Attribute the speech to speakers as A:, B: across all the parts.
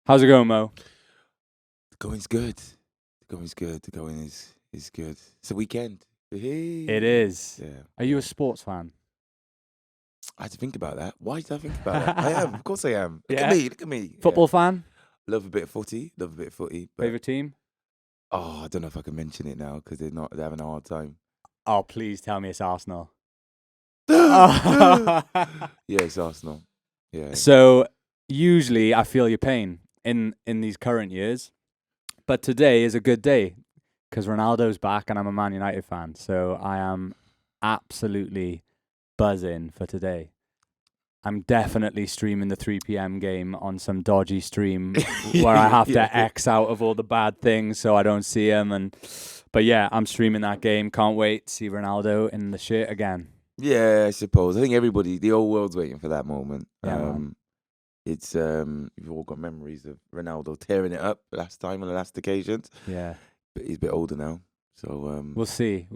A: How's it going, Mo?
B: The going's good. The going's good. The going is good. It's a weekend. Hey.
A: It is.
B: Yeah.
A: Are you a sports fan?
B: I had to think about that. Why did I think about that? I am. Of course I am. Look
A: Yeah?
B: at me. Look at me.
A: Football fan?
B: Yeah. Love a bit of footy. Love a bit of footy. But,
A: Favorite team?
B: I don't know if I can mention it now because they're having a hard time.
A: Oh, please tell me it's Arsenal.
B: Yeah, it's Arsenal. Yeah.
A: So usually I feel your pain in these current years, but today is a good day because Ronaldo's back and I'm a Man United fan. So I am absolutely buzzing for today. I'm definitely streaming the 3 p.m. game on some dodgy stream where I have to X out of all the bad things so I don't see them. But yeah, I'm streaming that game. Can't wait to see Ronaldo in the shit again.
B: Yeah, I suppose. I think everybody, the whole world's waiting for that moment.
A: Yeah, man.
B: It's we've all got memories of Ronaldo tearing it up last time on the last occasions.
A: Yeah.
B: But he's a bit older now, so
A: We'll see.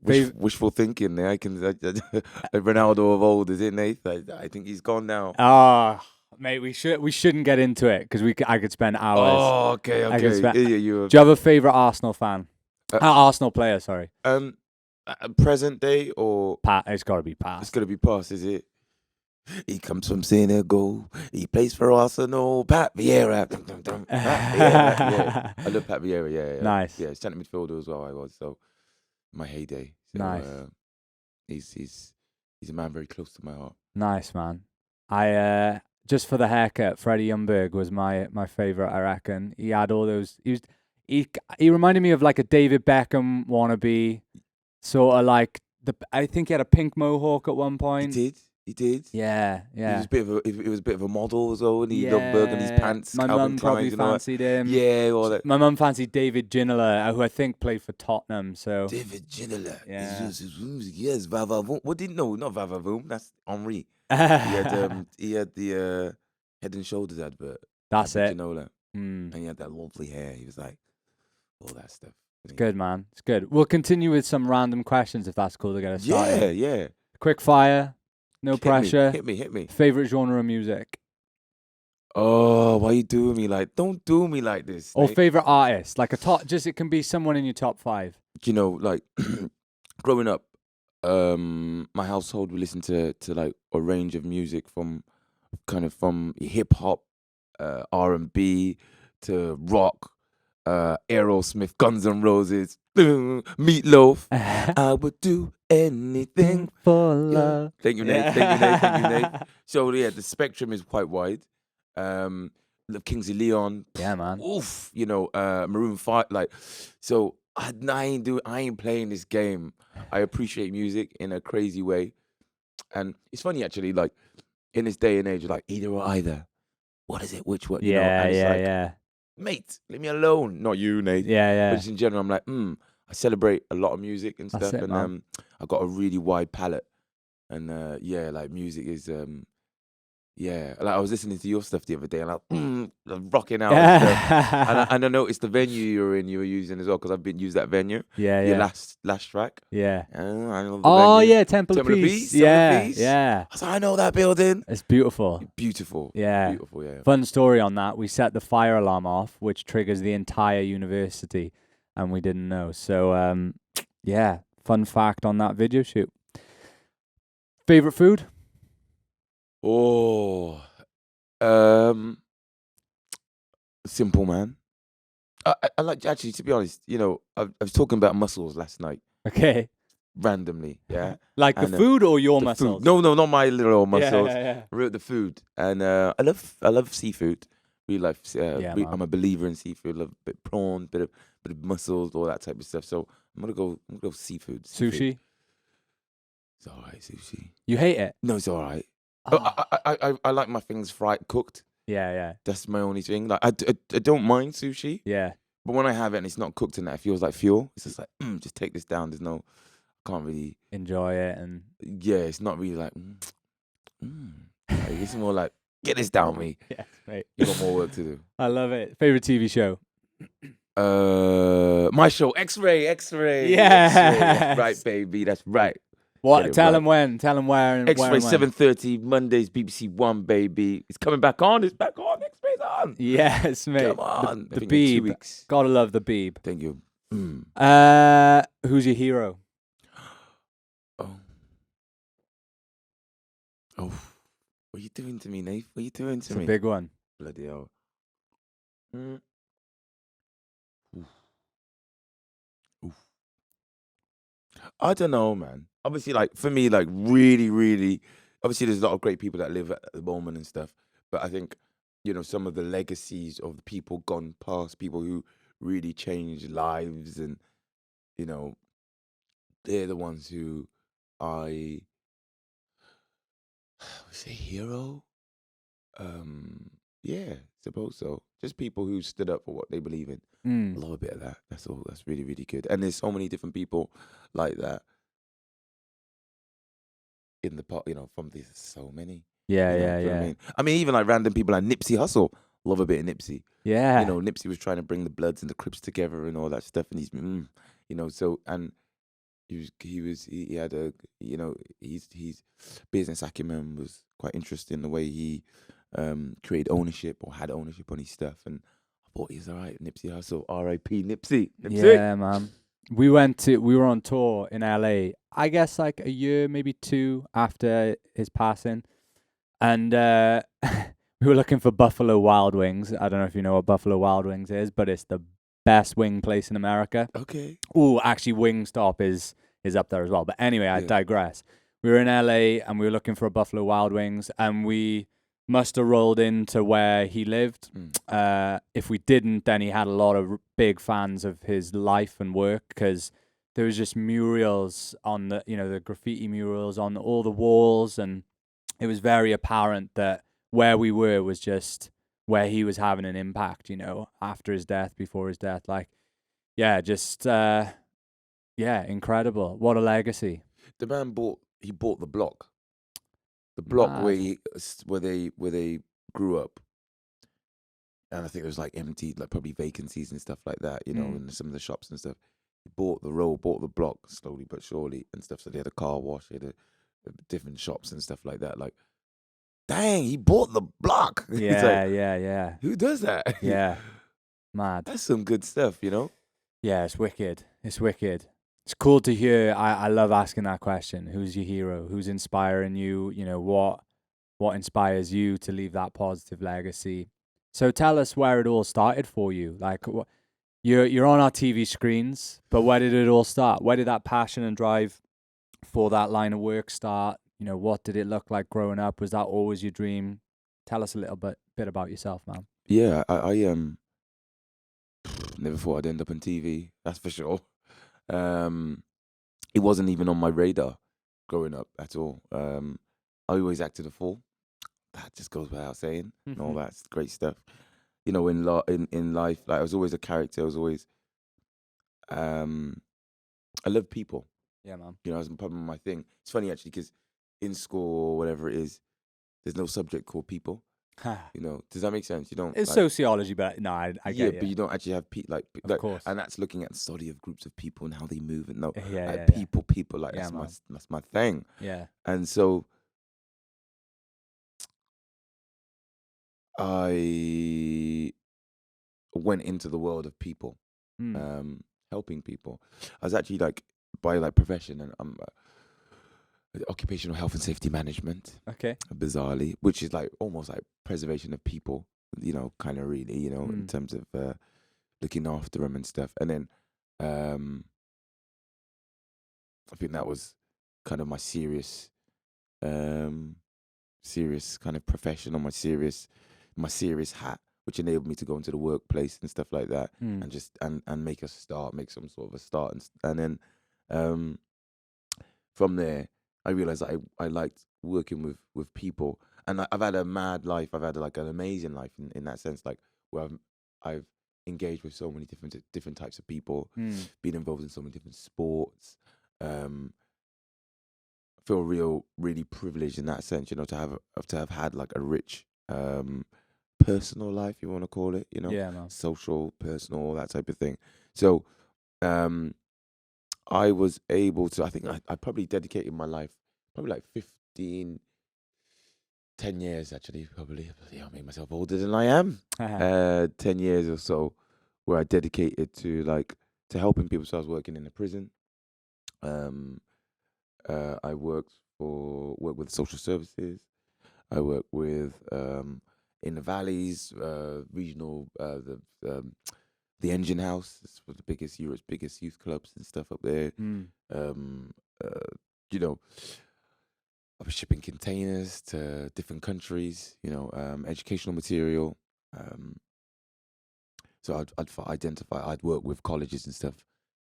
B: wishful thinking there. I can Ronaldo of old, is it, Nath? I think he's gone now.
A: Ah, mate, we shouldn't get into it because I could spend hours.
B: Oh, okay.
A: Do you have a favorite Arsenal fan? Arsenal player, sorry.
B: Present day or
A: Pat? It's got to be
B: it's
A: Pat.
B: gonna be past, is it? He comes from Senegal. He plays for Arsenal. Pat Vieira. Dum, dum, dum. Pat Vieira. Yeah. I love Pat Vieira. Yeah.
A: Nice.
B: Yeah, centre midfielder as well. I was so my heyday. So,
A: Nice.
B: He's a man very close to my heart.
A: Nice, man. I just for the haircut, Freddie Ljungberg was my favorite. I reckon he had all those. He reminded me of like a David Beckham wannabe, sort of like I think he had a pink mohawk at one point.
B: He did.
A: Yeah.
B: He was a bit of a model as well, and he Ljungberg and his pants.
A: My
B: Calvin
A: mum probably
B: Kleins and all that.
A: fancied him.
B: Yeah, all that.
A: My mum fancied David Ginola, who I think played for Tottenham. So
B: David Ginola.
A: Yeah.
B: Yes, Vavavoom. What didn't know? Not Vavavoom. That's Henri. He had the Head and Shoulders advert.
A: That's it.
B: Ginola.
A: Mm.
B: And he had that lovely hair. He was like all that stuff.
A: It's good, man. It's good. We'll continue with some random questions if that's cool to get us started.
B: Yeah.
A: Quick fire. No pressure.
B: Hit me.
A: Favorite genre of music?
B: Oh, why you doing me like? Don't do me like this.
A: Or
B: Nate.
A: favorite artist? Like it can be someone in your top 5.
B: You know, like growing up, my household would listen to like a range of music from hip hop, R&B to rock, Aerosmith, Guns N' Roses, Meatloaf. I would do anything
A: for love.
B: Thank you, Nate. Thank you, Nate. So yeah, the spectrum is quite wide. Love Kings of Leon.
A: Yeah, man.
B: Oof, Maroon 5. Like, so I ain't playing this game. I appreciate music in a crazy way, and it's funny actually. Like in this day and age, like either or either. What is it? Which one?
A: Yeah.
B: Mate, leave me alone. Not you, Nate.
A: Yeah.
B: But just in general, I'm like, I celebrate a lot of music and
A: That's
B: stuff,
A: it,
B: and
A: man.
B: I've got a really wide palette, and like music is like I was listening to your stuff the other day, and I'm rocking out and stuff. and I noticed the venue you were using as well, because I've been used that venue.
A: Yeah.
B: Your last track.
A: Yeah.
B: I love the
A: Oh
B: venue.
A: yeah, Temple of Peace.
B: Temple of Peace.
A: Yeah.
B: I was like, I know that building.
A: It's beautiful.
B: Beautiful.
A: Yeah.
B: Beautiful. Yeah.
A: Fun story on that. We set the fire alarm off, which triggers the entire university, and we didn't know. So yeah, fun fact on that video shoot. Favorite food?
B: Oh, simple, man. I like, actually, to be honest, I was talking about muscles last night
A: Okay.
B: randomly, yeah.
A: Like the
B: And,
A: food or your
B: The
A: muscles?
B: food. No, not my little muscles.
A: Yeah.
B: The food, and I love seafood. Really like.
A: Man.
B: I'm a believer in seafood. Love a bit of prawn, bit of mussels, all that type of stuff. So I'm gonna go seafood.
A: Sushi?
B: It's alright, sushi.
A: You hate it?
B: No, it's alright.
A: Oh.
B: I like my things fried, cooked.
A: Yeah.
B: That's my only thing. Like I don't mind sushi,
A: Yeah.
B: but when I have it and it's not cooked in that, it feels like fuel. It's just like, just take this down. I can't really
A: Enjoy it and
B: Yeah, it's not really like, Like, it's more like, get this down me.
A: yeah, mate.
B: You got more work to do.
A: I love it. Favorite TV show?
B: My show, X-Ray.
A: Yes.
B: X-Ray. That's right, baby. That's right.
A: What?
B: Get it
A: Tell
B: right.
A: them when. Tell them where. And
B: X-Ray
A: where and when.
B: 7:30 Mondays, BBC One, baby. It's coming back on. It's back on. X-Ray's on.
A: Yes, mate.
B: Come on. I
A: The
B: think in 2
A: Beeb.
B: weeks.
A: Gotta love the Beeb.
B: Thank you.
A: Who's your hero?
B: Oh. Oh. What are you doing to me, Nath? What are you doing to
A: It's
B: me?
A: a big one.
B: Bloody hell. Oof. Oof. I don't know, man. Obviously, like, for me, like, really, really, obviously, there's a lot of great people that live at the moment and stuff. But I think, some of the legacies of the people gone past, people who really changed lives, and, they're the ones who I would say hero. Yeah, suppose so. Just people who stood up for what they believe in. I love a bit of that. That's all. That's really, really good. And there's so many different people like that in the pot. From these, so many.
A: Yeah,
B: Do you know what I mean? I mean, even like random people like Nipsey Hussle. Love a bit of Nipsey.
A: Yeah.
B: Nipsey was trying to bring the Bloods and the Crips together and all that stuff, and so and he had a his business acumen was quite interesting, the way he created ownership or had ownership on his stuff, and I thought he's all right. Nipsey Hussle, R.I.P. Nipsey.
A: Yeah, man. We were on tour in LA, I guess like a year, maybe 2 after his passing. And we were looking for Buffalo Wild Wings. I don't know if you know what Buffalo Wild Wings is, but it's the best wing place in America.
B: Okay.
A: Oh, actually, Wingstop is up there as well. But anyway, I digress. We were in LA and we were looking for a Buffalo Wild Wings, and we must have rolled into where he lived. If we didn't, then he had a lot of big fans of his life and work, because there was just murals on the graffiti murals on all the walls, and it was very apparent that where we were was just where he was having an impact, after his death, before his death. Like, yeah, just, incredible. What a legacy.
B: The man bought the block. The block
A: Mad.
B: where they grew up. And I think there was like empty, like probably vacancies and stuff like that, in some of the shops and stuff. He bought the block slowly but surely and stuff. So they had a car wash, they had different shops and stuff like that. Like, dang, he bought the block.
A: Yeah,
B: like,
A: yeah.
B: who does that?
A: Yeah. Mad.
B: That's some good stuff,
A: Yeah, it's wicked. It's wicked. It's cool to hear. I love asking that question. Who's your hero? Who's inspiring you? What inspires you to leave that positive legacy? So tell us where it all started for you. Like, you're on our TV screens, but where did it all start? Where did that passion and drive for that line of work start? What did it look like growing up? Was that always your dream? Tell us a little bit about yourself, man.
B: Yeah, I never thought I'd end up on TV. That's for sure. It wasn't even on my radar growing up at all. I always acted a fool. That just goes without saying, and all that's great stuff. In life, like I was always a character. I was always, I love people.
A: Yeah, man.
B: It was probably my thing. It's funny actually because in school or whatever it is, there's no subject called people. Does that make sense? You don't.
A: It's
B: like,
A: sociology, but no, I get
B: yeah,
A: it.
B: but you don't actually have
A: Of course.
B: and that's looking at the study of groups of people and how they move and
A: Yeah.
B: people like
A: Yeah,
B: that's my thing.
A: Yeah.
B: And so I went into the world of people, helping people. I was actually like by like profession, and I'm occupational health and safety management.
A: Okay.
B: Bizarrely, which is like almost like preservation of people, kind of really, in terms of looking after them and stuff. And then I think that was kind of my serious kind of profession, or my serious hat, which enabled me to go into the workplace and stuff like that, and just and make some sort of a start, and then from there I realized I liked working with people, and I've had a mad life. I've had like an amazing life in that sense, like where I've engaged with so many different types of people, been involved in so many different sports. Feel really privileged in that sense, to have had like a rich personal life, you want to call it,
A: Yeah, man.
B: social, personal, that type of thing. So I was able to, I think I probably dedicated my life probably like 15 10 years actually, probably. Yeah, I'll make myself older than I am. 10 years or so, where I dedicated to to helping people. So I was working in a prison. Um, I work with social services. I work with in the valleys, regional the Engine House. It's one of the biggest Europe's biggest youth clubs and stuff up there.
A: Mm.
B: Um, you know, I was shipping containers to different countries. Educational material. Um, so I'd work with colleges and stuff,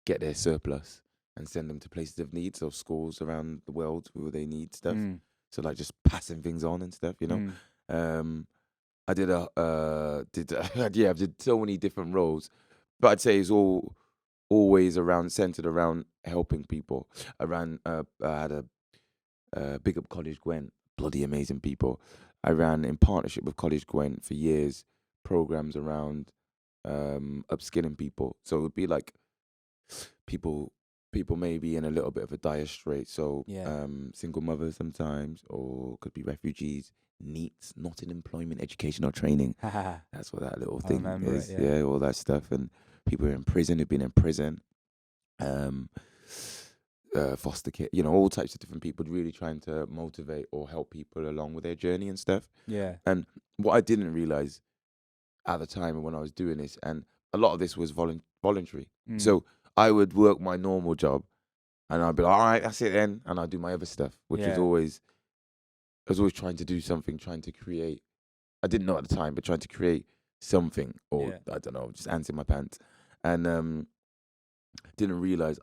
B: get their surplus and send them to places of need. So schools around the world where they need stuff.
A: Mm.
B: So like just passing things on and stuff.
A: Mm.
B: I did I did so many different roles, but I'd say it's always centered around helping people. I had a big up College Gwent, bloody amazing people. I ran in partnership with College Gwent for years programs around upskilling people. So it would be like people maybe in a little bit of a dire strait. So
A: Yeah.
B: single mothers sometimes, or could be refugees. NEETs, not in employment, education or training. That's what that little
A: I
B: thing
A: remember
B: is.
A: it, yeah.
B: All that stuff. And people in prison who've been in prison. Foster care, all types of different people really trying to motivate or help people along with their journey and stuff.
A: Yeah.
B: And what I didn't realize at the time when I was doing this, and a lot of this was voluntary.
A: Mm.
B: So I would work my normal job and I'd be like, all right, that's it then. And I'd do my other stuff, which
A: Yeah.
B: I was always trying to do something, trying to create. I didn't know at the time, but trying to create something, or
A: Yeah.
B: I don't know, just ants in my pants. And didn't realize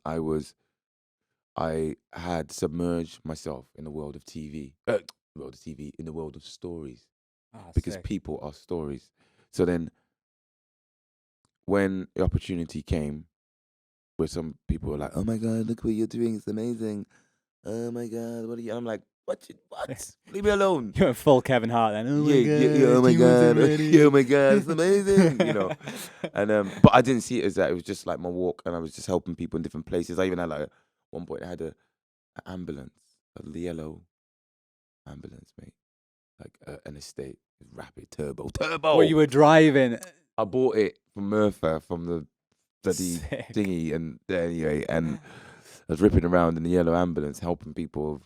B: I had submerged myself in the world of TV, in the world of stories, because
A: Sick.
B: people are stories. So then, when the opportunity came, where some people were like, "Oh my God, look what you're doing! It's amazing! Oh my God, what are you?" I'm like, "What? What? Leave me alone!"
A: You're full Kevin Hart then. Oh my
B: Yeah,
A: god.
B: yeah, oh my
A: Team was
B: God,
A: ready.
B: yeah, oh my God, it's amazing, And but I didn't see it as that. It was just like my walk, and I was just helping people in different places. I even had like one point I had an ambulance, a yellow ambulance, mate, like an estate, rapid turbo.
A: What you were driving.
B: I bought it from Merthyr from the bloody
A: Sick.
B: thingy, and anyway, and I was ripping around in the yellow ambulance, helping people with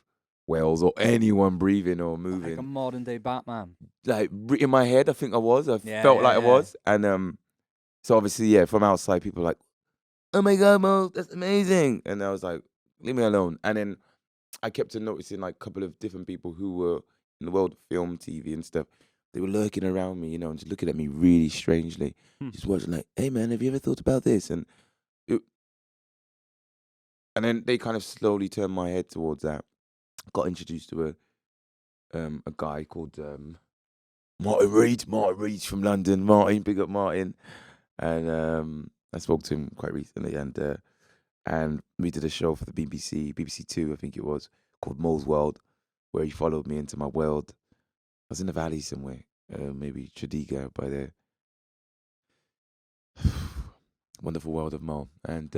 B: Wales or anyone breathing or moving.
A: Like a modern day Batman.
B: Like in my head, I think I was. I
A: Yeah,
B: felt
A: yeah,
B: like I
A: yeah.
B: was, and so obviously, yeah, from outside, people were like, "Oh my God, Mo, that's amazing!" And I was like, "Leave me alone." And then I kept on noticing like a couple of different people who were in the world of film, TV, and stuff. They were lurking around me, and just looking at me really strangely, just watching like, "Hey man, have you ever thought about this?" And then they kind of slowly turned my head towards that. Got introduced to a guy called Martin Reed. Martin Reed's from London. Martin, big up Martin. And I spoke to him quite recently, and we did a show for the BBC Two, I think it was, called Mo's World, where he followed me into my world. I was in the valley somewhere, maybe Chadiga by there. Wonderful world of Mo, and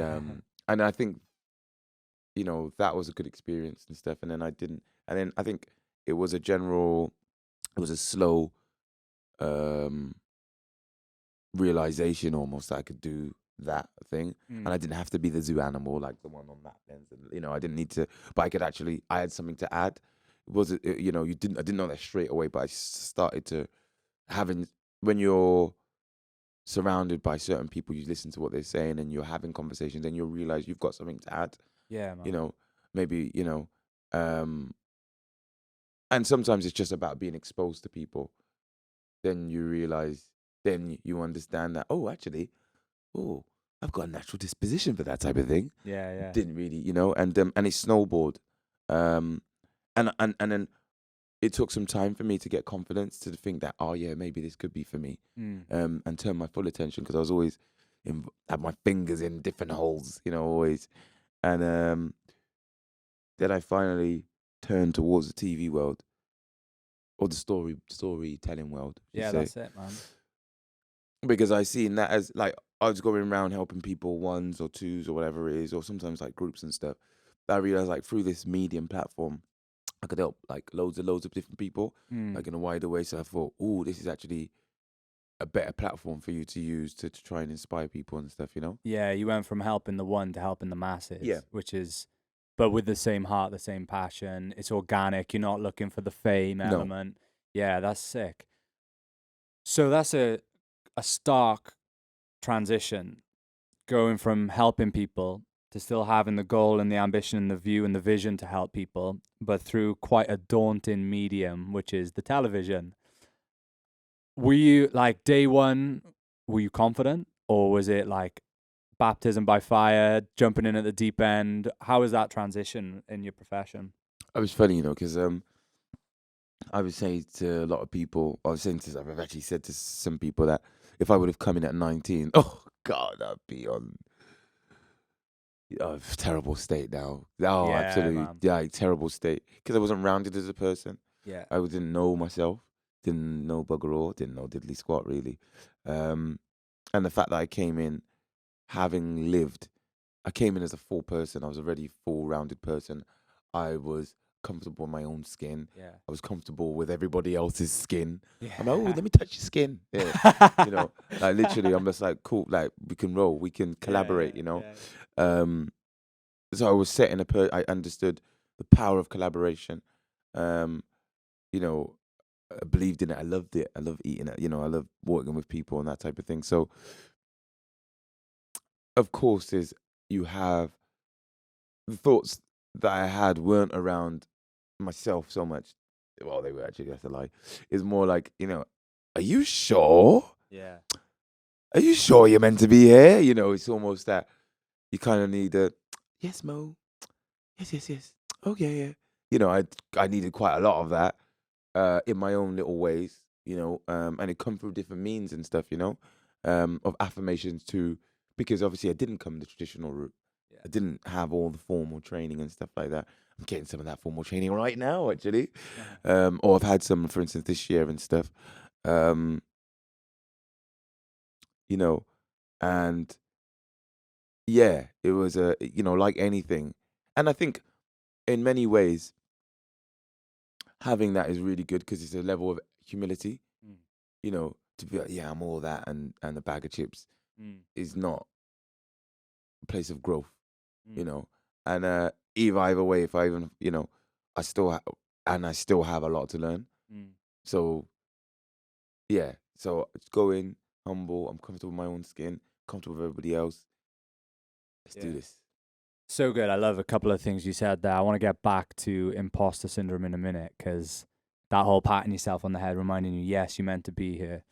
B: I think that was a good experience and stuff. And then I think it was a slow realization almost that I could do that thing, and I didn't have to be the zoo animal like the one on that lens. And I didn't need to, but I had something to add. I didn't know that straight away, but I started to when you're surrounded by certain people, you listen to what they're saying and you're having conversations, and you'll realize you've got something to add.
A: Yeah, man.
B: Maybe, and sometimes it's just about being exposed to people. Then you understand that, actually, I've got a natural disposition for that type of thing.
A: Yeah, yeah.
B: Didn't really, and it snowballed. And then it took some time for me to get confidence to think that, oh yeah, maybe this could be for me. And turn my full attention, because I was always had my fingers in different holes, always. And then I finally turned towards the TV world, or the storytelling world.
A: Yeah, that's it, man.
B: Because I seen that as like, I was going around helping people, ones or twos or whatever it is, or sometimes like groups and stuff. I realized like through this medium platform, I could help like loads of different people,
A: Mm.
B: like in a wider way. So I thought, oh, this is actually a better platform for you to use to try and inspire people and stuff, you know?
A: Yeah, you went from helping the one to helping the
B: Yeah.
A: masses, which is, but with the same heart, the same passion. It's organic. You're not looking for the fame
B: No.
A: element. Yeah, that's sick. So that's a stark transition, going from helping people to still having the goal and the ambition and the view and the vision to help people, but through quite a daunting medium, which is the television. Were you like day one, were you confident, or was it like baptism by fire, jumping in at the deep end? How was that transition in your profession?
B: It was funny, you know, because I was saying to a lot of people, I've actually said to some people that if I would have come in at 19, oh God, I'd be on terrible state now. Oh,
A: Yeah,
B: absolutely,
A: man.
B: yeah, terrible state. Because I wasn't rounded as a person.
A: Yeah.
B: I didn't know myself, didn't know bugger all, didn't know diddly squat really. And the fact that I came in having lived, I came in as a full person. I was already a full rounded person. I was comfortable in my own skin.
A: Yeah.
B: I was comfortable with everybody else's skin. I'm like, oh,
A: Yeah.
B: let me touch your skin. Yeah. You know, like literally, I'm just like, cool, like we can roll, we can collaborate, you know. So I was set in I understood the power of collaboration. Um, you know, I believed in it. I loved it. I love eating it. You know, I love working with people and that type of thing. So, of course, is you have the thoughts that I had weren't around myself so much. Well, they were actually, that's a lie. It's more like, you know, are you sure?
A: Yeah.
B: Are you sure you're meant to be here? You know, it's almost that you kind of need a, yes, Mo. Yes, yes, yes. Oh, yeah, yeah. You know, I needed quite a lot of that in my own little ways, you know, and it come through different means and stuff, you know, of affirmations too, because obviously I didn't come the traditional route.
A: Yeah.
B: I didn't have all the formal training and stuff like that. I'm getting some of that formal training right now, actually. Or I've had some, for instance, this year and stuff. Um, you know, and yeah, it was you know, like anything. And I think in many ways, having that is really good because it's a level of humility,
A: Mm.
B: you know, to be like, yeah, I'm all that and a bag of chips
A: Mm.
B: is not a place of growth, you
A: Mm.
B: know. And either way, if I even, you know, I still have a lot to learn.
A: Mm.
B: So yeah, so just go in humble. I'm comfortable with my own skin, comfortable with everybody else. Let's do
A: Yeah.
B: this.
A: So good. I love a couple of things you said there. I want to get back to imposter syndrome in a minute because that whole patting yourself on the head, reminding you, yes, you're meant to be here.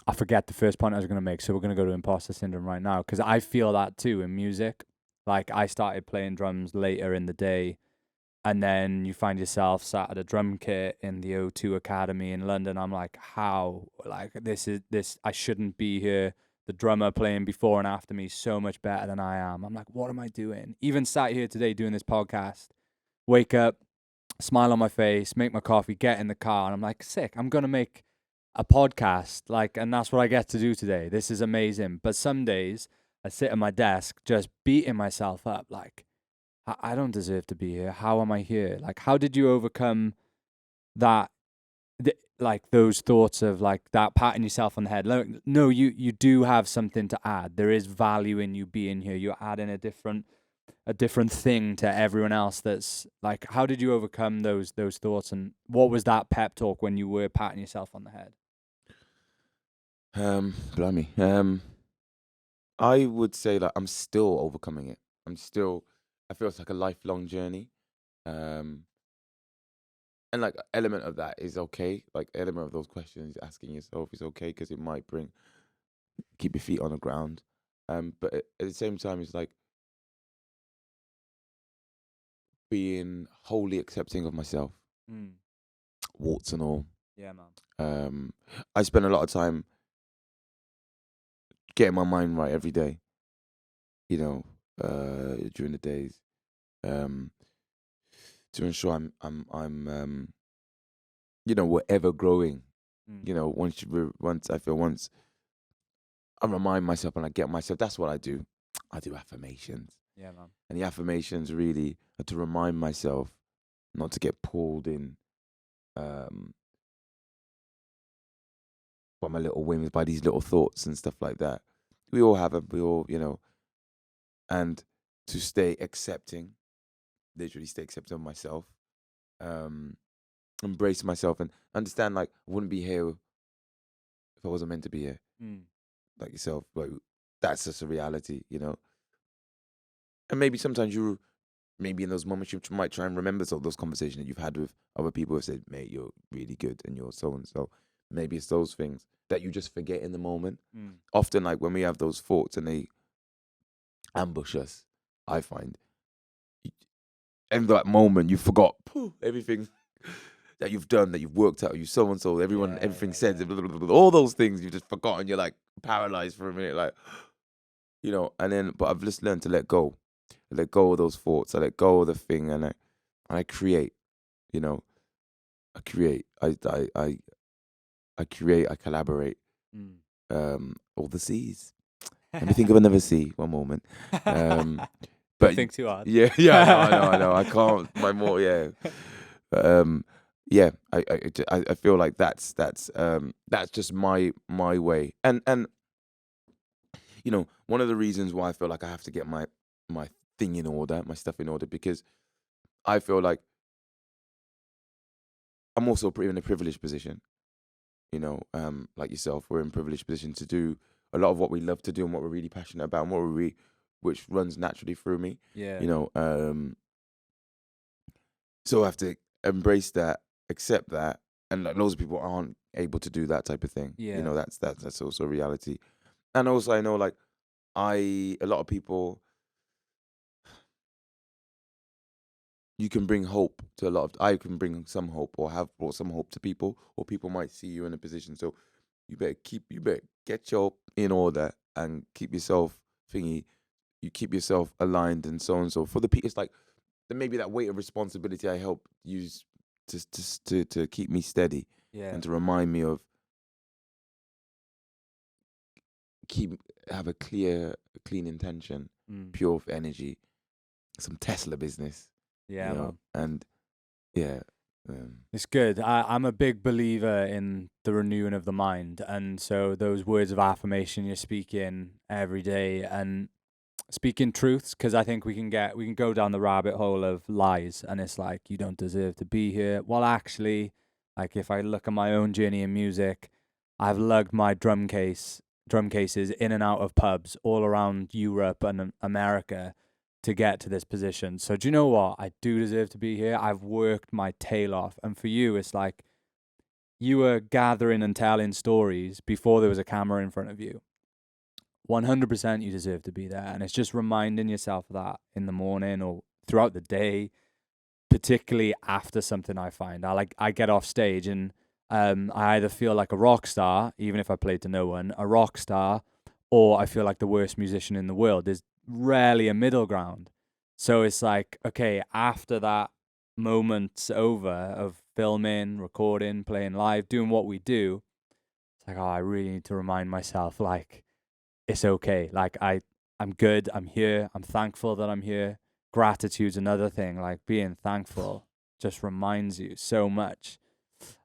A: I forget the first point I was going to make, so we're going to go to imposter syndrome right now because I feel that too in music. Like I started playing drums later in the day, and then you find yourself sat at a drum kit in the O2 Academy in London. I'm like, how? Like this. I shouldn't be here. The drummer playing before and after me is so much better than I am. I'm like, what am I doing? Even sat here today doing this podcast. Wake up, smile on my face, make my coffee, get in the car, and I'm like, sick. I'm gonna make a podcast, like, and that's what I get to do today. This is amazing. But some days I sit at my desk just beating myself up, like, I don't deserve to be here. How am I here? Like, how did you overcome that? Like those thoughts of like that patting yourself on the head. No, you do have something to add. There is value in you being here. You're adding a different thing to everyone else. That's like, how did you overcome those thoughts, and what was that pep talk when you were patting yourself on the head?
B: Blimey. I would say like I'm still overcoming it. I feel it's like a lifelong journey. Um, and like element of that is okay. Like element of those questions asking yourself is okay because it might keep your feet on the ground. But at the same time, it's like being wholly accepting of myself,
A: Mm.
B: warts and all.
A: Yeah, man.
B: I spend a lot of time getting my mind right every day. You know, during the days, um, to ensure I'm you know, we're ever growing.
A: Mm.
B: You know, once I remind myself and I get myself. That's what I do. I do affirmations,
A: Yeah, man.
B: and the affirmations really are to remind myself not to get pulled in by my little whims, by these little thoughts and stuff like that. We all have them. We all, and to stay accepting, literally stay accepting of myself, embrace myself, and understand like I wouldn't be here if I wasn't meant to be here. Like yourself, like that's just a reality, And maybe sometimes maybe in those moments you might try and remember some of those conversations that you've had with other people who have said, "Mate, you're really good and you're so and so." Maybe it's those things that you just forget in the moment. Often, like when we have those thoughts and they ambush us, I find in that moment you forgot everything that you've done, that you've worked out, you so and so, everything said, all those things you've just forgotten. You're like paralyzed for a minute, like And then, but I've just learned to let go of those thoughts. I let go of the thing, and I create. I create. I create. I collaborate. All the C's. Let me think of another C. One moment.
A: Don't think too hard.
B: Yeah. I know. I can't. My more. Yeah. Yeah. I feel like that's just my way. And one of the reasons why I feel like I have to get my thing in order, my stuff in order, because I feel like I'm also in a privileged position. Like yourself, we're in a privileged position to do a lot of what we love to do and what we're really passionate about, and which runs naturally through me.
A: Yeah.
B: So I have to embrace that, accept that, and like loads of people aren't able to do that type of thing.
A: Yeah.
B: That's also a reality. And also I know like a lot of people, you can bring hope to I can bring some hope, or have brought some hope to people, or people might see you in a position. So you better get your in order and keep yourself thingy. You keep yourself aligned and so and so. For the people, it's like maybe that weight of responsibility I help use to keep me steady, and to remind me of have a clean intention, pure energy, some Tesla business.
A: Yeah,
B: and yeah.
A: It's good. I'm a big believer in the renewing of the mind. And so those words of affirmation you're speaking every day and speaking truths, because I think we can go down the rabbit hole of lies. And it's like, you don't deserve to be here. Well, actually, like if I look at my own journey in music, I've lugged my drum cases in and out of pubs all around Europe and America to get to this position. So do you know what? I do deserve to be here. I've worked my tail off. And for you, it's like you were gathering and telling stories before there was a camera in front of you. 100% you deserve to be there. And it's just reminding yourself of that in the morning or throughout the day, particularly after something I find. I get off stage and I either feel like a rock star, even if I played to no one, a rock star, or I feel like the worst musician in the world. There's rarely a middle ground. So it's like, okay, after that moment's over of filming, recording, playing live, doing what we do, it's like, oh, I really need to remind myself, like, it's okay. Like, I'm good. I'm here. I'm thankful that I'm here. Gratitude's another thing. Like, being thankful just reminds you so much.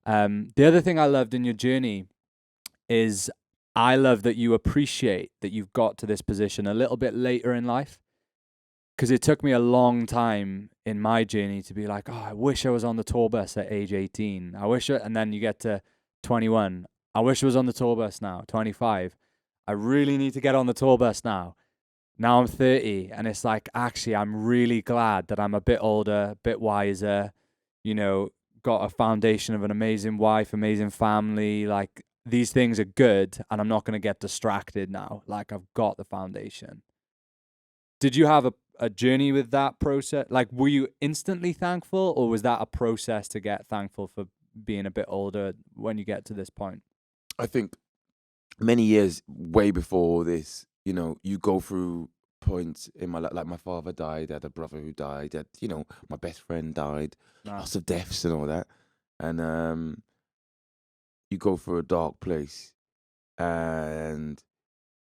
A: The other thing I loved in your journey is I love that you appreciate that you've got to this position a little bit later in life. Because it took me a long time in my journey to be like, oh, I wish I was on the tour bus at age 18. And then you get to 21. I wish I was on the tour bus now, 25. I really need to get on the tour bus now. Now I'm 30. And it's like, actually, I'm really glad that I'm a bit older, a bit wiser, got a foundation of an amazing wife, amazing family. Like, these things are good. And I'm not going to get distracted now. Like, I've got the foundation. Did you have a journey with that process? Like, were you instantly thankful, or was that a process to get thankful for being a bit older when you get to this point?
B: I think many years way before this, you go through points in my life. Like my father died, I had a brother who died, my best friend died, lots of deaths and all that. And you go through a dark place. And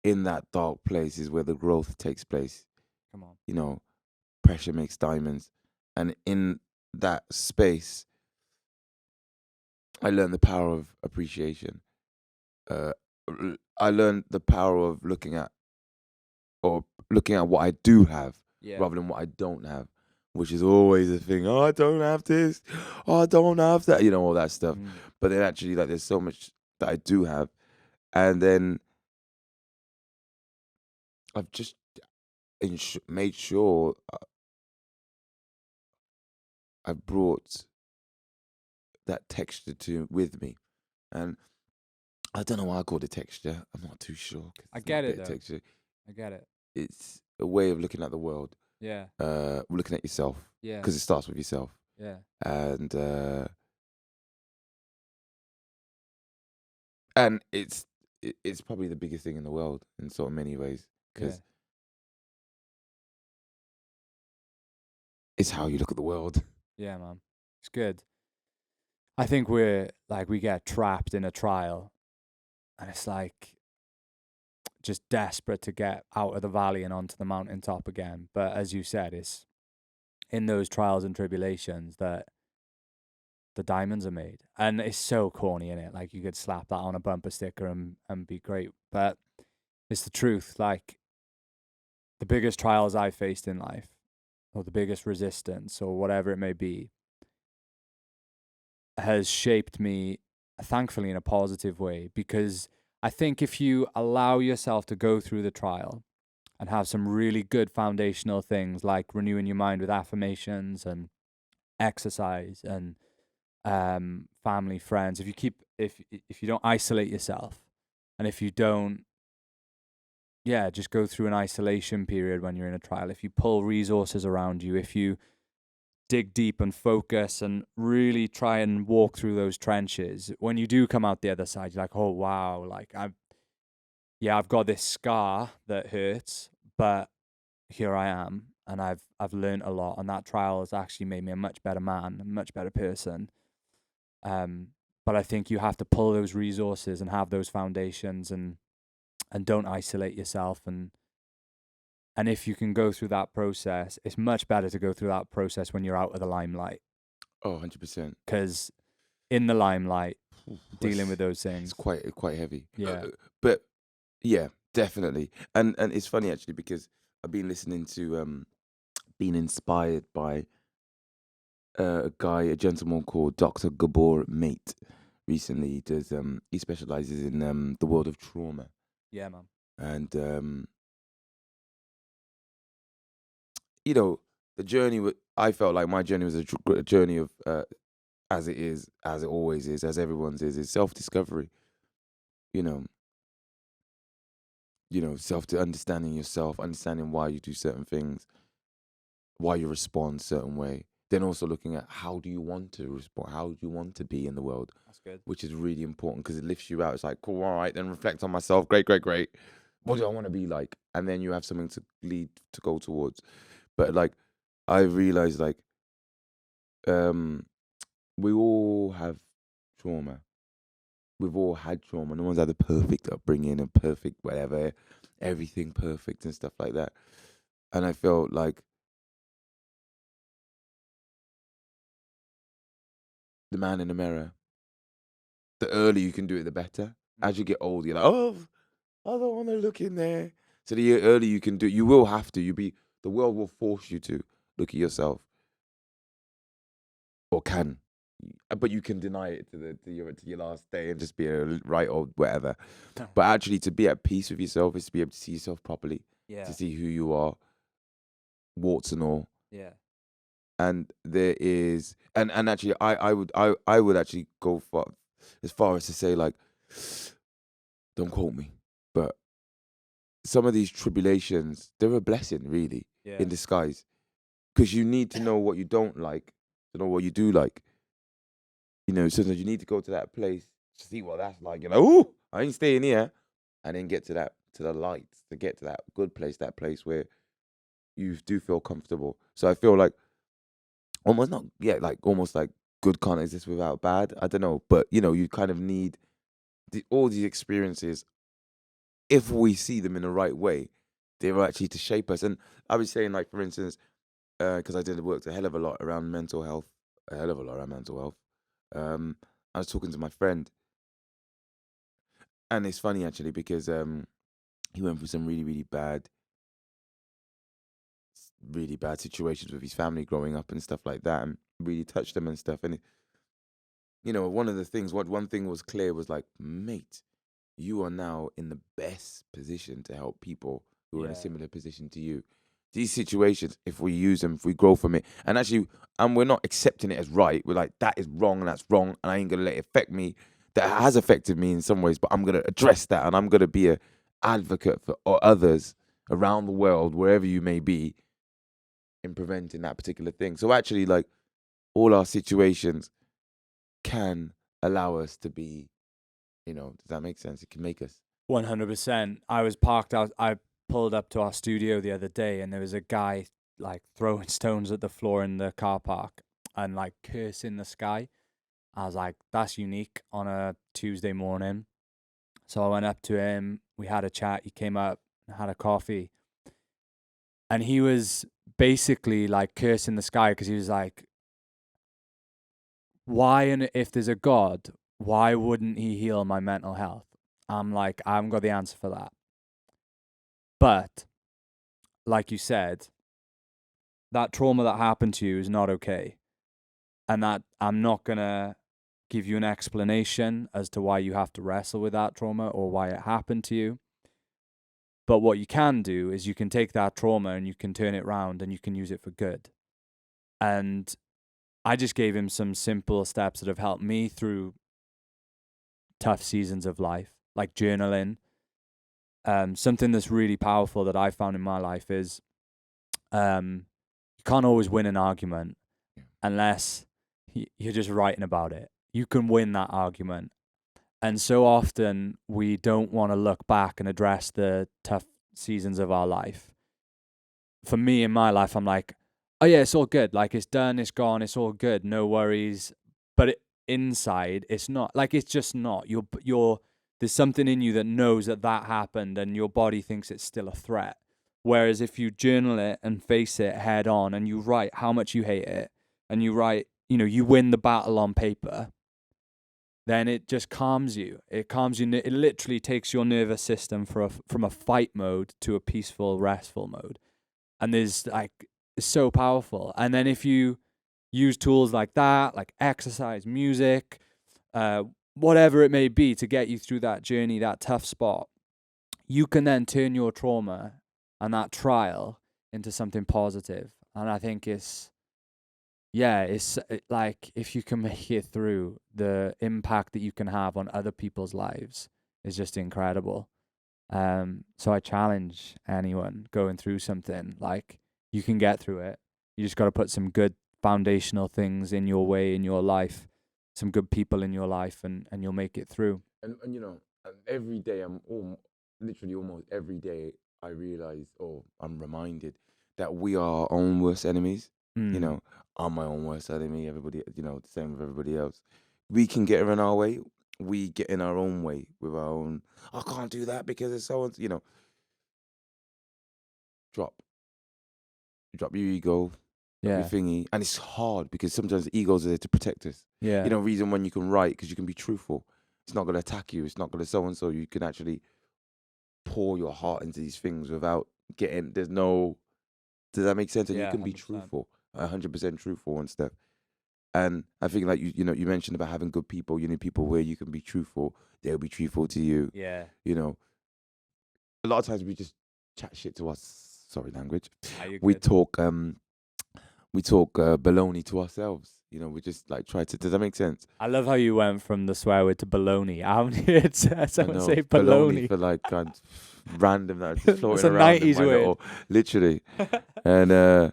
B: in that dark place is where the growth takes place.
A: Come on.
B: Pressure makes diamonds. And in that space, I learned the power of appreciation. Uh, I learned the power of looking at what I do have
A: Yeah.
B: rather than what I don't have, which is always a thing. Oh, I don't have this. Oh, I don't have that. All that stuff.
A: Mm.
B: But then actually, like, there's so much that I do have, and then I've just made sure I brought that texture with me, and I don't know why I call it texture. I'm not too sure. 'Cause
A: I
B: it's not
A: get
B: a
A: it
B: bit of
A: though.
B: texture.
A: I get it.
B: It's a way of looking at the world.
A: Yeah.
B: Looking at yourself,
A: Yeah.
B: because it starts with yourself,
A: Yeah.
B: and it's probably the biggest thing in the world in so many ways,
A: Yeah.
B: because it's how you look at the world.
A: Yeah, man. It's good. I think we get trapped in a trial, and it's like just desperate to get out of the valley and onto the mountaintop again. But as you said, it's in those trials and tribulations that the diamonds are made. And it's so corny, in it. Like, you could slap that on a bumper sticker and be great. But it's the truth. Like, the biggest trials I faced in life, or the biggest resistance, or whatever it may be, has shaped me, thankfully, in a positive way. Because I think if you allow yourself to go through the trial and have some really good foundational things like renewing your mind with affirmations and exercise and family, friends, if you don't isolate yourself, and if you don't, just go through an isolation period when you're in a trial, if you pull resources around you, if you dig deep and focus and really try and walk through those trenches, when you do come out the other side, you're like, oh wow, like I've got this scar that hurts, but here I am, and I've learned a lot, and that trial has actually made me a much better man, a much better person. But I think you have to pull those resources and have those foundations, and don't isolate yourself, and if you can go through that process, it's much better to go through that process when you're out of the limelight,
B: Oh, 100%.
A: because in the limelight,
B: Oof,
A: dealing with those
B: it's
A: things,
B: quite heavy.
A: yeah,
B: But yeah, definitely. And it's funny actually, because I've been listening to been inspired by a gentleman called Dr. Gabor Mate recently. He specializes in the world of trauma,
A: yeah, man,
B: and the journey. I felt like my journey was a journey of as it always is, as everyone's is self discovery. You know, self to understanding yourself, understanding why you do certain things, why you respond a certain way. Then also looking at how do you want to respond, how do you want to be in the world,
A: that's good.
B: which is really important because it lifts you out. It's like, cool, all right, then reflect on myself. Great, great, great. What do I want to be like? And then you have something to lead to go towards. But like, I realized like, we all have trauma. We've all had trauma. No one's had a perfect upbringing, a perfect whatever, everything perfect and stuff like that. And I felt like the man in the mirror. The earlier you can do it, the better. As you get older, you're like, oh, I don't want to look in there. So the earlier you can do it, you will have to. The world will force you to look at yourself, or can, but you can deny it to your last day and just be a right old whatever. But actually, to be at peace with yourself is to be able to see yourself properly,
A: Yeah,
B: to see who you are, warts and all.
A: yeah,
B: And there is, and actually, I would actually go as far as to say, like, don't quote me, but some of these tribulations, they're a blessing, really,
A: yeah,
B: in disguise. Because you need to know what you don't like to know what you do like. Sometimes you need to go to that place to see what that's like. You're like, oh, I ain't staying here. And then get to the light, to get to that good place, that place where you do feel comfortable. So I feel like almost not, yeah, like almost like good can't exist without bad. I don't know. But, you kind of need all these experiences, if we see them in the right way, they're actually to shape us. And I was saying, like, for instance, because I did work a hell of a lot around mental health a hell of a lot around mental health. I was talking to my friend, and it's funny actually because he went through some really bad situations with his family growing up and stuff like that, and really touched him and stuff. And one of the things, one thing was clear was like, mate, you are now in the best position to help people who are in a
A: Yeah.
B: similar position to you. These situations, if we use them, if we grow from it, and actually, and we're not accepting it as right, we're like, that is wrong and that's wrong, and I ain't gonna let it affect me. That has affected me in some ways, but I'm gonna address that, and I'm gonna be a advocate for others around the world, wherever you may be, in preventing that particular thing. So actually, like, all our situations can allow us to be, does that make sense? It can make us.
A: 100%. I was parked out. I pulled up to our studio the other day, and there was a guy like throwing stones at the floor in the car park and like cursing the sky. I was like, that's unique on a Tuesday morning. So I went up to him. We had a chat. He came up and had a coffee. And he was basically like cursing the sky because he was like, why, and if there's a God, why wouldn't he heal my mental health? I'm like, I haven't got the answer for that. But like you said, that trauma that happened to you is not okay. And that I'm not going to give you an explanation as to why you have to wrestle with that trauma or why it happened to you. But what you can do is you can take that trauma and you can turn it around and you can use it for good. And I just gave him some simple steps that have helped me through tough seasons of life, like journaling. Something that's really powerful that I found in my life is you can't always win an argument unless you're just writing about it. You can win that argument. And so often we don't want to look back and address the tough seasons of our life. For me in my life, I'm like, oh yeah, it's all good. Like it's done, it's gone, it's all good, no worries. But inside, it's not. Like it's just not. There's something in you that knows that happened, and your body thinks it's still a threat. Whereas if you journal it and face it head on, and you write how much you hate it, and you write, you win the battle on paper, then it just calms you. It calms you. It literally takes your nervous system from a fight mode to a peaceful, restful mode. And it's so powerful. And then if you use tools like that, like exercise, music, whatever it may be to get you through that journey, that tough spot, you can then turn your trauma and that trial into something positive. And I think it's like if you can make it through, the impact that you can have on other people's lives is just incredible. So I challenge anyone going through something, like, you can get through it. You just got to put some good foundational things in your way, in your life, some good people in your life, and you'll make it through.
B: And every day literally almost every day I realize, or I'm reminded, that we are our own worst enemies. I'm my own worst enemy. Everybody, the same with everybody else. We can get in our way. We get in our own way with our own. I can't do that because it's so. Drop your ego,
A: Yeah.
B: your thingy, and it's hard because sometimes egos are there to protect us.
A: Yeah.
B: Reason when you can write, because you can be truthful. It's not going to attack you. It's not going to so and so. You can actually pour your heart into these things without getting. Does that make sense? And you can be
A: 100%.
B: truthful, 100% truthful and stuff. And I think, like you mentioned about having good people. You need people where you can be truthful. They'll be truthful to you.
A: Yeah.
B: A lot of times we just chat shit to us. Sorry, language.
A: We
B: talk baloney to ourselves. We just like try to. Does that make sense?
A: I love how you went from the swear word to baloney. I haven't heard someone say
B: baloney
A: baloney.
B: for like kind of random that just floating
A: It's a
B: around
A: 90s
B: in my
A: word.
B: little, literally. And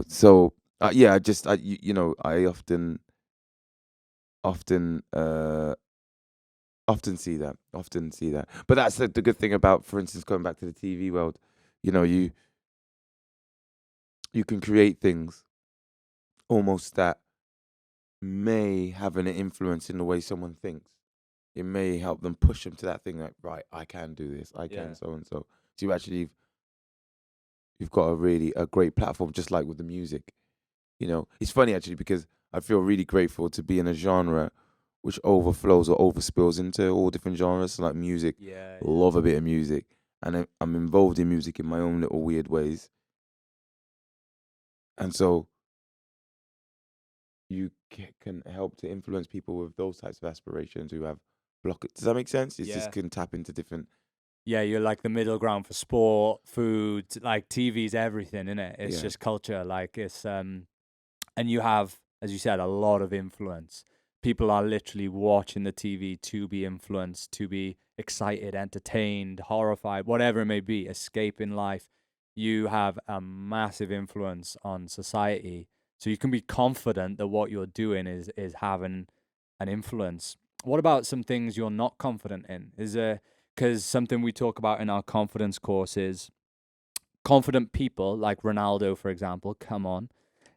B: so yeah, I often see that. But that's the good thing about, for instance, going back to the TV world. You can create things almost that may have an influence in the way someone thinks. It may help them push them to that thing, like, right, I can do this, I can so and so. So you've got a great platform, just like with the music. You know, it's funny actually because I feel really grateful to be in a genre which overflows or overspills into all different genres. So like music,
A: Yeah, yeah.
B: love a bit of music, and I'm involved in music in my own little weird ways. And so you can help to influence people with those types of aspirations who have block. Does that make sense? It's
A: Yeah.
B: just can tap into different.
A: Yeah, you're like the middle ground for sport, food, like TV's everything, isn't it? It's
B: Yeah,
A: just culture. Like it's and you have, as you said, a lot of influence. People are literally watching the TV to be influenced, to be excited, entertained, horrified, whatever it may be, escaping life. You have a massive influence on society. So you can be confident that what you're doing is having an influence. What about some things you're not confident in? Is there, because something we talk about in our confidence course is confident people like Ronaldo, for example, come on,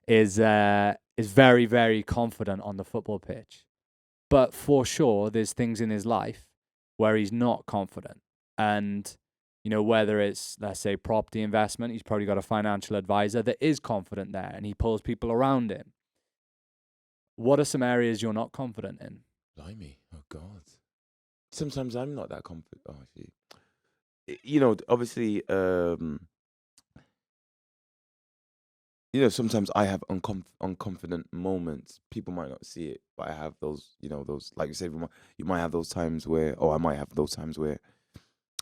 A: is very, very confident on the football pitch. But for sure, there's things in his life where he's not confident. And, you know, whether it's, let's say, property investment, he's probably got a financial advisor that is confident there and he pulls people around him. What are some areas you're not confident in?
B: blimey, oh God. Sometimes I'm not that confident. Oh, gee. You know, obviously, you know, sometimes I have unconfident moments. People might not see it, but I have those, you know, those, like you said, you might have those times where, or I might have those times where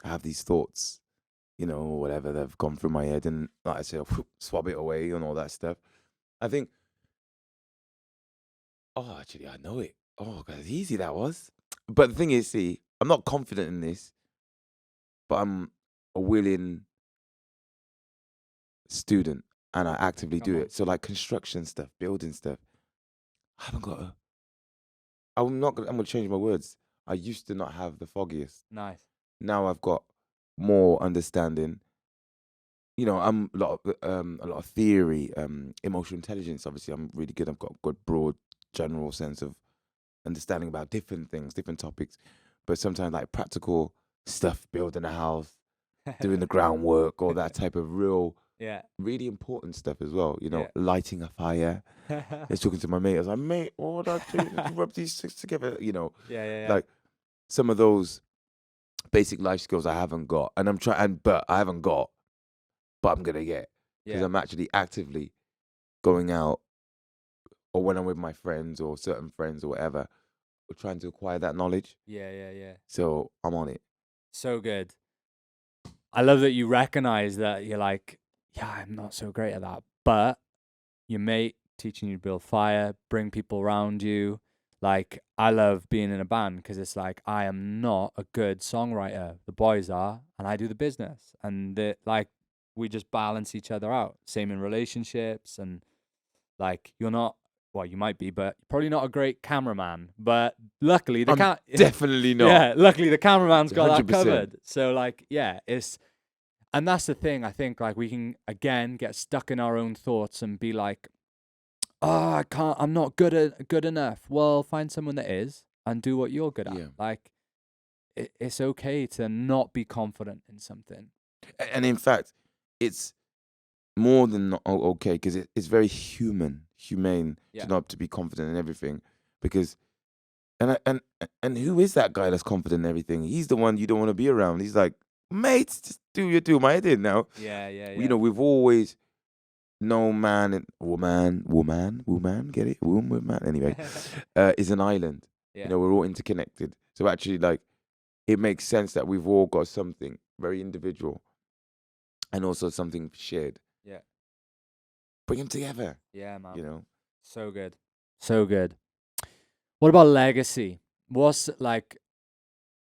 B: I have these thoughts, you know, whatever that have gone through my head, and like I say, swab it away and all that stuff. I think, oh, actually, I know it. Oh, God, easy that was. But the thing is, see, I'm not confident in this, but I'm a willing student and I actively
A: Come
B: do
A: on.
B: it. So, like construction stuff, building stuff, I haven't got a I'm not gonna. I'm gonna change my words. I used to not have the foggiest.
A: Nice.
B: Now I've got more understanding. You know, I'm a lot of theory, emotional intelligence. Obviously, I'm really good. I've got a good broad general sense of understanding about different things, different topics. But sometimes like practical stuff, building a house, doing the groundwork, all that type of
A: Yeah.
B: really important stuff as well. You know,
A: Yeah.
B: lighting a fire. I was talking to my mate. I was like, mate, what would I do to rub these sticks together? You know,
A: Yeah, yeah, yeah.
B: like some of those basic life skills I haven't got, and I'm trying, but I haven't got, but I'm gonna get because
A: Yeah.
B: I'm actually actively going out, or when I'm with my friends or certain friends or whatever, we're trying to acquire that knowledge.
A: Yeah, yeah, yeah.
B: So I'm on it.
A: So good. I love that you recognize that you're like, yeah, I'm not so great at that. But your mate teaching you to build fire, bring people around you. Like, I love being in a band because it's like, I am not a good songwriter. The boys are, and I do the business. And like, we just balance each other out. Same in relationships. And like, you're not, well, you might be, but probably not a great cameraman. But luckily,
B: I'm definitely not.
A: yeah, luckily the cameraman's got that
B: 100%.
A: covered. So, like, yeah, and that's the thing. I think like we can again get stuck in our own thoughts and be like, "Oh, I can't. I'm not good enough." Well, find someone that is and do what you're good at.
B: Yeah.
A: Like it's okay to not be confident in something.
B: And in fact, it's more than okay because it's very humane
A: Yeah.
B: to not to be confident in everything because and who is that guy that's confident in everything? He's the one you don't want to be around. He's like, mate, just do my head in now.
A: Yeah, yeah,
B: You
A: yeah.
B: know, we've always no man and woman, get it? Woman. Anyway, is an island. You
A: Yeah.
B: know, we're all interconnected. So actually, like, it makes sense that we've all got something very individual and also something shared.
A: Yeah.
B: Bring them together.
A: Yeah, man.
B: You know.
A: So good. So good. What about legacy? What's like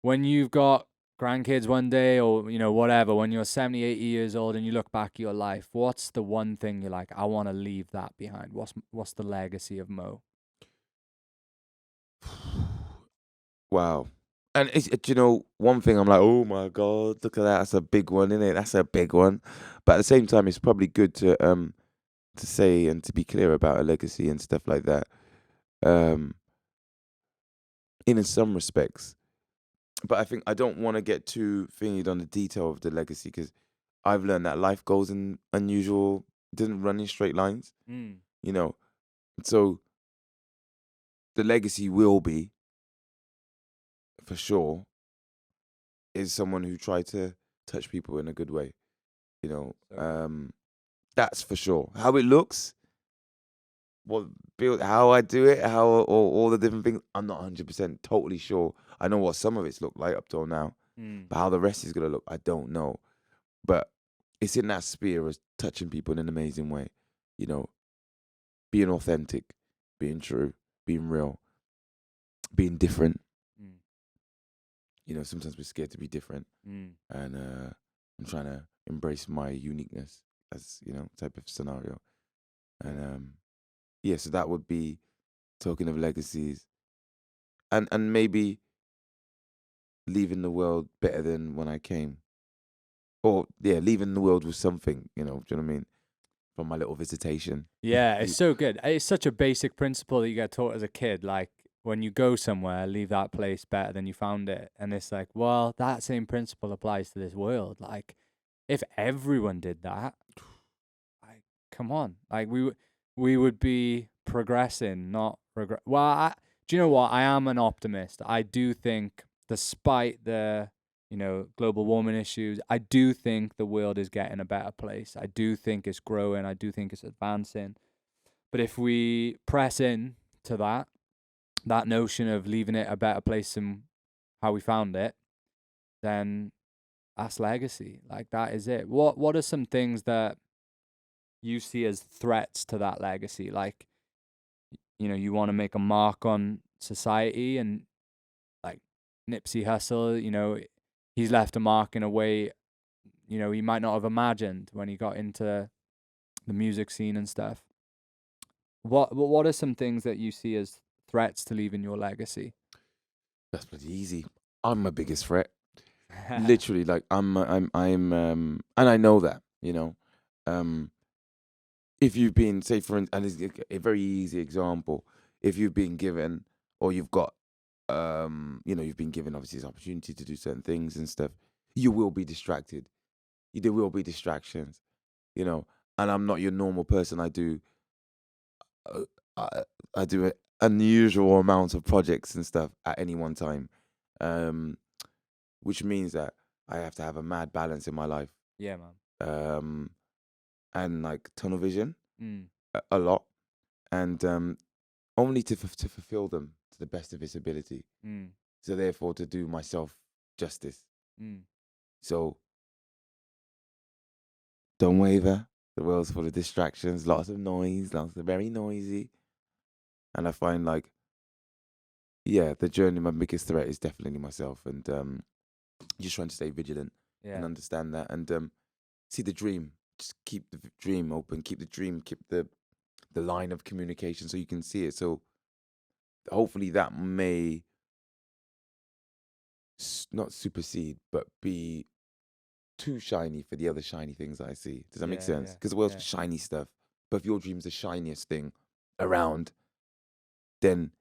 A: when you've got grandkids one day or you know whatever when you're 70, 80 years old and you look back at your life, what's the one thing you're like, I want to leave that behind? What's the legacy of Mo?
B: Wow. And you know, one thing I'm like, oh my God, look at that. That's a big one, isn't it? That's a big one. But at the same time, it's probably good to say and to be clear about a legacy and stuff like that. Um, in some respects. But I think I don't want to get too thingied on the detail of the legacy because I've learned that life goes in unusual, doesn't run in straight lines.
A: Mm.
B: you know. So the legacy will be, for sure, is someone who tried to touch people in a good way, you know.
A: So
B: That's for sure. How it looks, how I do it, how all the different things, I'm not 100% totally sure. I know what some of it's looked like up till now, but how the rest is gonna look, I don't know. But it's in that sphere of touching people in an amazing way, you know, being authentic, being true, being real, being different. You know, sometimes we're scared to be different, and I'm trying to embrace my uniqueness as, you know, type of scenario. And yeah, so that would be talking of legacies, and maybe leaving the world better than when I came, or yeah, leaving the world with something. You know, do you know what I mean? From my little visitation.
A: Yeah, it's so good. It's such a basic principle that you get taught as a kid. Like when you go somewhere, leave that place better than you found it. And it's like, well, that same principle applies to this world. Like if everyone did that, like come on, like we would be progressing, not regret. Well, do you know what? I am an optimist. I do think, despite the global warming issues, I do think the world is getting a better place. I do think it's growing. I do think it's advancing. But if we press in to that notion of leaving it a better place than how we found it, then that's legacy. Like that is it. What are some things that you see as threats to that legacy? Like, you want to make a mark on society, and like Nipsey Hussle, he's left a mark in a way, he might not have imagined when he got into the music scene and stuff. What are some things that you see as threats to leaving your legacy?
B: That's pretty easy. I'm my biggest threat. Literally, like I'm, and I know that, you know. If you've been, say, and it's a very easy example, if you've been given, or you've got, you've been given obviously this opportunity to do certain things and stuff, you will be distracted. There will be distractions, you know. And I'm not your normal person. Uh, I do an unusual amount of projects and stuff at any one time, um, which means that I have to have a mad balance in my life,
A: Yeah, man.
B: and like tunnel vision
A: Mm.
B: a lot, and only to fulfill them to the best of its ability.
A: Mm.
B: So therefore, to do myself justice.
A: Mm.
B: So don't waver. The world's full of distractions, lots of noise, lots of very noisy, and I find like, yeah, the journey. My biggest threat is definitely myself, and just trying to stay vigilant and
A: Yeah.
B: understand that, and see the dream. Just keep the dream open. Keep the dream. Keep the line of communication so you can see it. So hopefully that may not supersede, but be too shiny for the other shiny things that I see. Does that make
A: Yeah,
B: sense?
A: yeah,
B: Because the world's
A: yeah.
B: shiny stuff. But if your dream's the shiniest thing around, then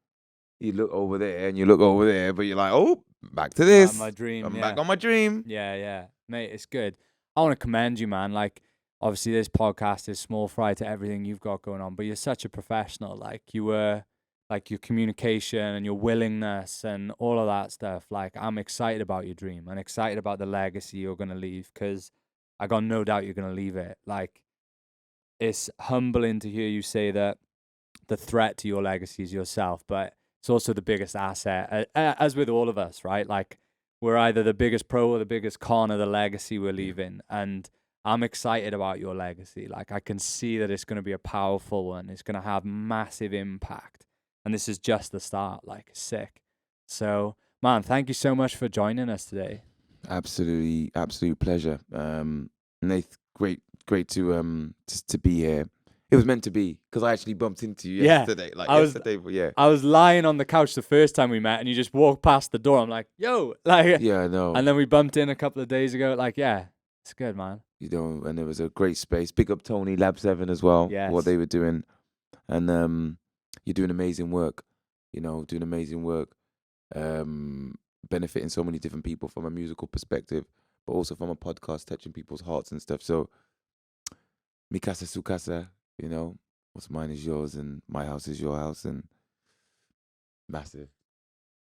B: you look over there and you look over there, but you're like, oh, back to
A: My
B: this.
A: dream,
B: I'm
A: yeah.
B: back on my dream.
A: Yeah, yeah. Mate, it's good. I want to commend you, man. Like, obviously, this podcast is small fry to everything you've got going on, but you're such a professional. Like, you were, like, your communication and your willingness and all of that stuff. Like, I'm excited about your dream and excited about the legacy you're going to leave, because I got no doubt you're going to leave it. Like, it's humbling to hear you say that the threat to your legacy is yourself, but it's also the biggest asset, as with all of us, right? Like we're either the biggest pro or the biggest con of the legacy we're leaving. And I'm excited about your legacy. Like I can see that it's going to be a powerful one. It's going to have massive impact. And this is just the start, like sick. So, man, thank you so much for joining us today.
B: Absolutely, absolute pleasure. Nath, great to be here. It was meant to be because I actually bumped into you
A: Yeah,
B: yesterday. Like
A: I was
B: yesterday, but yeah.
A: I was lying on the couch the first time we met, and you just walked past the door. I'm like, yo, like,
B: Yeah, I know.
A: and then we bumped in a couple of days ago. Like, yeah, it's good, man.
B: You know, and it was a great space. Big up Tony, Lab 7 as well, for what
A: Yes.
B: they were doing. And you're doing amazing work, doing amazing work, benefiting so many different people from a musical perspective, but also from a podcast touching people's hearts and stuff. So, Mikasa Sukasa, what's mine is yours, and my house is your house, and massive.